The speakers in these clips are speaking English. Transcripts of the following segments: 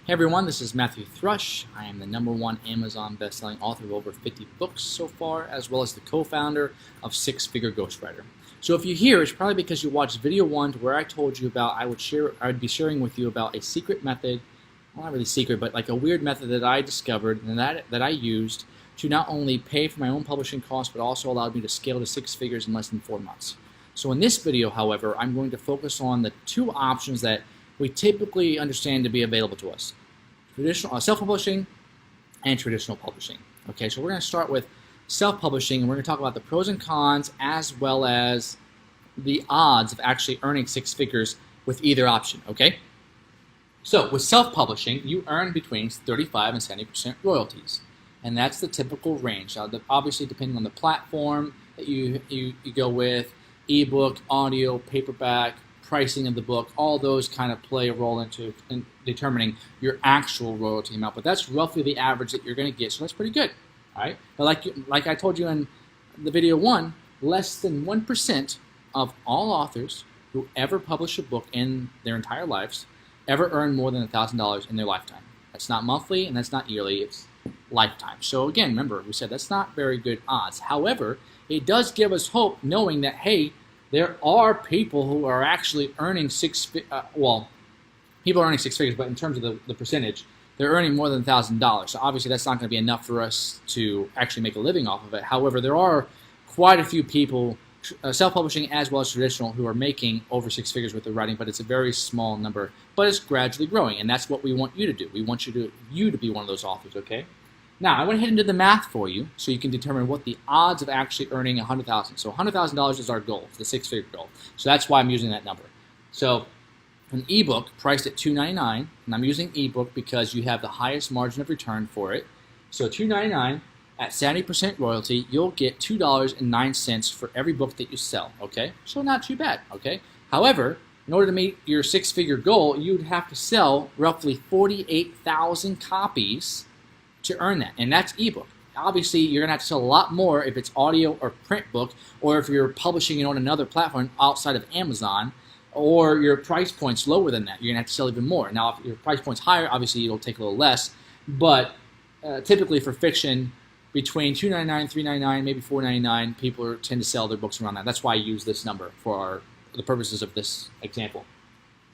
Hey everyone, this is Matthew Thrush. I am the #1 Amazon best-selling author of over 50 books so far, as well as the co-founder of Six Figure Ghostwriter. So if you're here, it's probably because you watched video 1 where I told you about I would be sharing with you about a secret method, well, not really secret, but like a weird method that I discovered and that I used to not only pay for my own publishing costs, but also allowed me to scale to 6 figures in less than 4 months. So in this video, however, I'm going to focus on the 2 options that we typically understand to be available to us: traditional self-publishing and traditional publishing. Okay, so we're going to start with self-publishing, and we're going to talk about the pros and cons as well as the odds of actually earning 6 figures with either option. Okay, so with self-publishing, you earn between 35 and 70% royalties, and that's the typical range. Now, obviously, depending on the platform that you go with, ebook, audio, paperback, pricing of the book, all those kind of play a role into determining your actual royalty amount. But that's roughly the average that you're going to get, so that's pretty good. All right. But like I told you in the video 1, less than 1% of all authors who ever publish a book in their entire lives ever earn more than $1,000 in their lifetime. That's not monthly and that's not yearly. It's lifetime. So again, remember, we said that's not very good odds. However, it does give us hope knowing that, hey, there are people who are actually earning people are earning 6 figures, but in terms of the percentage, they're earning more than $1,000. So obviously that's not going to be enough for us to actually make a living off of it. However, there are quite a few people, self-publishing as well as traditional, who are making over 6 figures with their writing, but it's a very small number. But it's gradually growing, and that's what we want you to do. We want you to be one of those authors, okay? Now, I went ahead and did the math for you so you can determine what the odds of actually earning $100,000. So $100,000 is our goal, the 6-figure goal. So that's why I'm using that number. So an ebook priced at $2.99, and I'm using ebook because you have the highest margin of return for it. So $2.99 at 70% royalty, you'll get $2.09 for every book that you sell, okay? So not too bad, okay? However, in order to meet your 6-figure goal, you'd have to sell roughly 48,000 copies to earn that, and that's ebook. Obviously, you're going to have to sell a lot more if it's audio or print book, or if you're publishing it on another platform outside of Amazon, or your price point's lower than that. You're going to have to sell even more. Now, if your price point's higher, obviously it'll take a little less, but typically for fiction, between $2.99, $3.99, maybe $4.99, people tend to sell their books around that. That's why I use this number for the purposes of this example.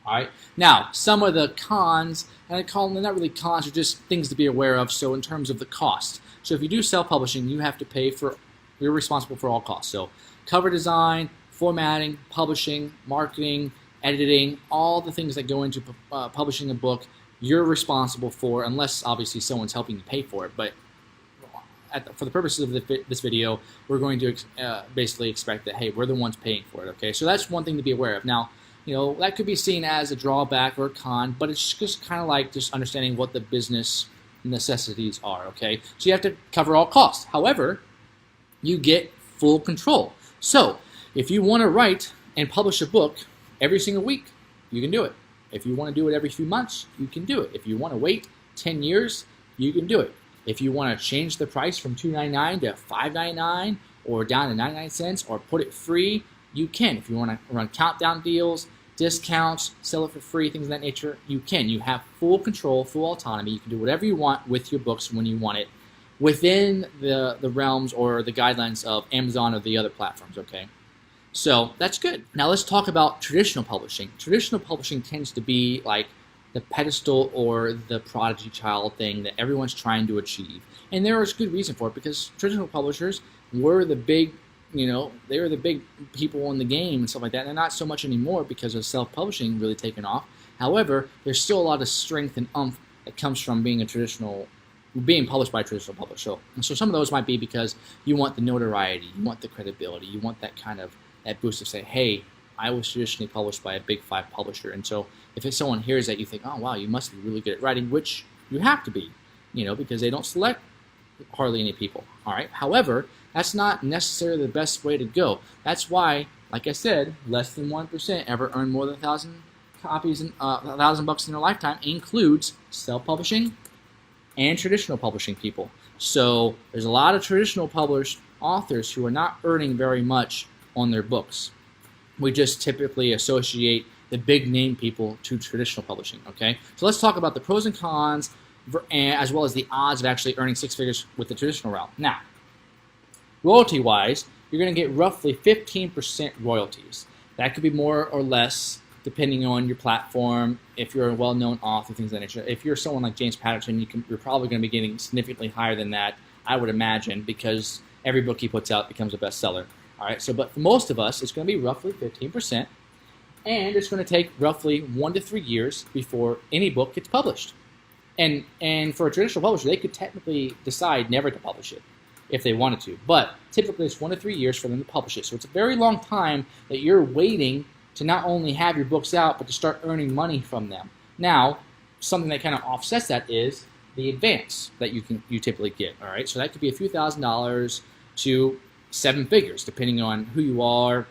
All right. Now, some of the cons, and I call them not really cons, are just things to be aware of. So in terms of the cost, so if you do self-publishing, you have to pay for, you're responsible for all costs. So cover design, formatting, publishing, marketing, editing, all the things that go into publishing a book, you're responsible for, unless obviously someone's helping you pay for it. But for the purposes of this video, we're going to basically expect that, hey, we're the ones paying for it. Okay, so that's one thing to be aware of. Now, you know, that could be seen as a drawback or a con, but it's just kind of like just understanding what the business necessities are, okay? So you have to cover all costs. However, you get full control. So if you want to write and publish a book every single week, you can do it. If you want to do it every few months, you can do it. If you want to wait 10 years, you can do it. If you want to change the price from $2.99 to $5.99 or down to 99 cents or put it free, you can. If you want to run countdown deals, discounts, sell it for free, things of that nature, you can. You have full control, full autonomy. You can do whatever you want with your books when you want it within the realms or the guidelines of Amazon or the other platforms, okay? So that's good. Now let's talk about traditional publishing. Traditional publishing tends to be like the pedestal or the prodigy child thing that everyone's trying to achieve. And there is good reason for it, because traditional publishers were the big, you know, they were the big people in the game and stuff like that. They're not so much anymore because of self-publishing really taken off. However, there's still a lot of strength and oomph that comes from being being published by a traditional publisher. And so some of those might be because you want the notoriety, you want the credibility, you want that kind of that boost of say, hey, I was traditionally published by a big 5 publisher. And so if someone hears that, you think, oh wow, you must be really good at writing, which you have to be, you know, because they don't select hardly any people. All right. However, that's not necessarily the best way to go. That's why, like I said, less than 1% ever earn more than 1,000 copies and $1,000 in their lifetime includes self-publishing and traditional publishing people. So there's a lot of traditional published authors who are not earning very much on their books. We just typically associate the big name people to traditional publishing. Okay, so let's talk about the pros and cons, as well as the odds of actually earning six figures with the traditional route. Now, royalty-wise, you're going to get roughly 15% royalties. That could be more or less depending on your platform. If you're a well-known author, things of that nature. If you're someone like James Patterson, you're probably going to be getting significantly higher than that, I would imagine, because every book he puts out becomes a bestseller. All right, so but for most of us, it's going to be roughly 15%, and it's going to take roughly 1 to 3 years before any book gets published. And for a traditional publisher, they could technically decide never to publish it if they wanted to, but typically it's 1 to 3 years for them to publish it. So it's a very long time that you're waiting to not only have your books out, but to start earning money from them. Now, something that kind of offsets that is the advance that you typically get. All right, so that could be a few $1,000s to 7 figures, depending on who you are,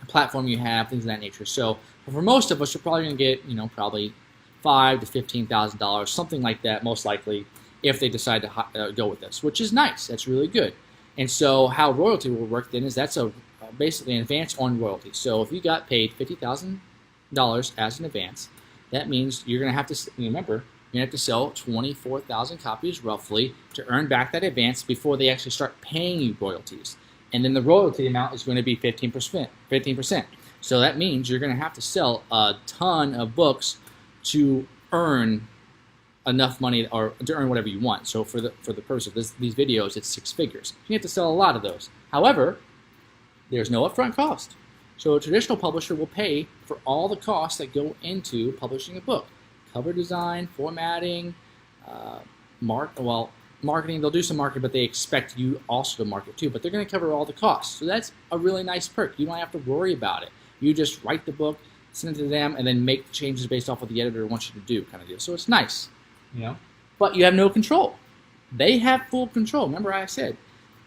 the platform you have, things of that nature. So for most of us, you're probably going to get, probably $5,000 to $15,000, something like that, most likely, if they decide to go with this, which is nice. That's really good. And so how royalty will work then is that's basically an advance on royalty. So if you got paid $50,000 as an advance, that means you're going to have to, remember, you're going to have to sell 24,000 copies roughly to earn back that advance before they actually start paying you royalties. And then the royalty amount is going to be 15%. So that means you're going to have to sell a ton of books to earn enough money, or to earn whatever you want. So for the purpose of these videos, it's 6 figures. You have to sell a lot of those. However, there's no upfront cost. So a traditional publisher will pay for all the costs that go into publishing a book. Cover design, formatting, marketing. They'll do some marketing, but they expect you also to market too. But they're going to cover all the costs. So that's a really nice perk. You don't have to worry about it. You just write the book, send it to them, and then make the changes based off what the editor wants you to do, kind of deal. So it's nice, But you have no control. They have full control. Remember I said,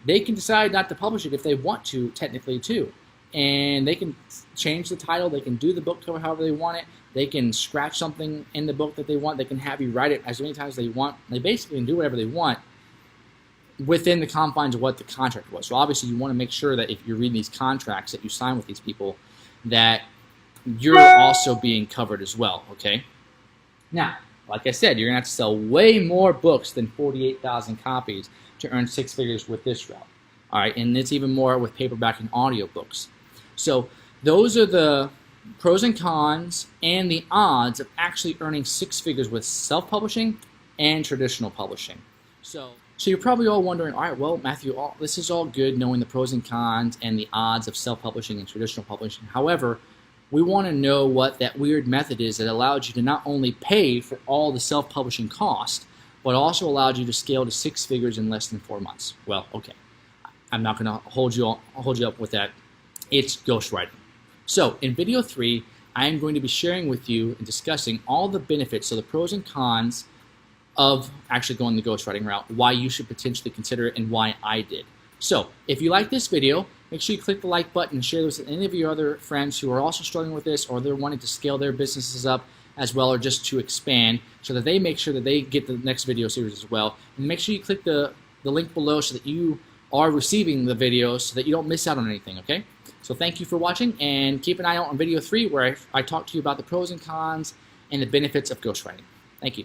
they can decide not to publish it if they want to, technically too. And they can change the title. They can do the book cover however they want it. They can scratch something in the book that they want. They can have you write it as many times as they want. They basically can do whatever they want within the confines of what the contract was. So obviously you want to make sure that if you're reading these contracts that you sign with these people, that you're also being covered as well, okay? Now, like I said, you're going to have to sell way more books than 48,000 copies to earn 6 figures with this route. All right, and it's even more with paperback and audiobooks. So those are the pros and cons and the odds of actually earning 6 figures with self-publishing and traditional publishing. So you're probably all wondering, all right, well, Matthew, this is all good knowing the pros and cons and the odds of self-publishing and traditional publishing. However, we want to know what that weird method is that allows you to not only pay for all the self-publishing cost, but also allowed you to scale to 6 figures in less than 4 months. Well, okay, I'm not going to hold you up with that. It's ghostwriting. So in video 3, I am going to be sharing with you and discussing all the benefits, so the pros and cons of actually going the ghostwriting route, why you should potentially consider it, and why I did. So if you like this video, make sure you click the like button and share this with any of your other friends who are also struggling with this, or they're wanting to scale their businesses up as well, or just to expand, so that they make sure that they get the next video series as well. And make sure you click the link below so that you are receiving the videos so that you don't miss out on anything, okay? So thank you for watching, and keep an eye out on video 3 where I talk to you about the pros and cons and the benefits of ghostwriting. Thank you.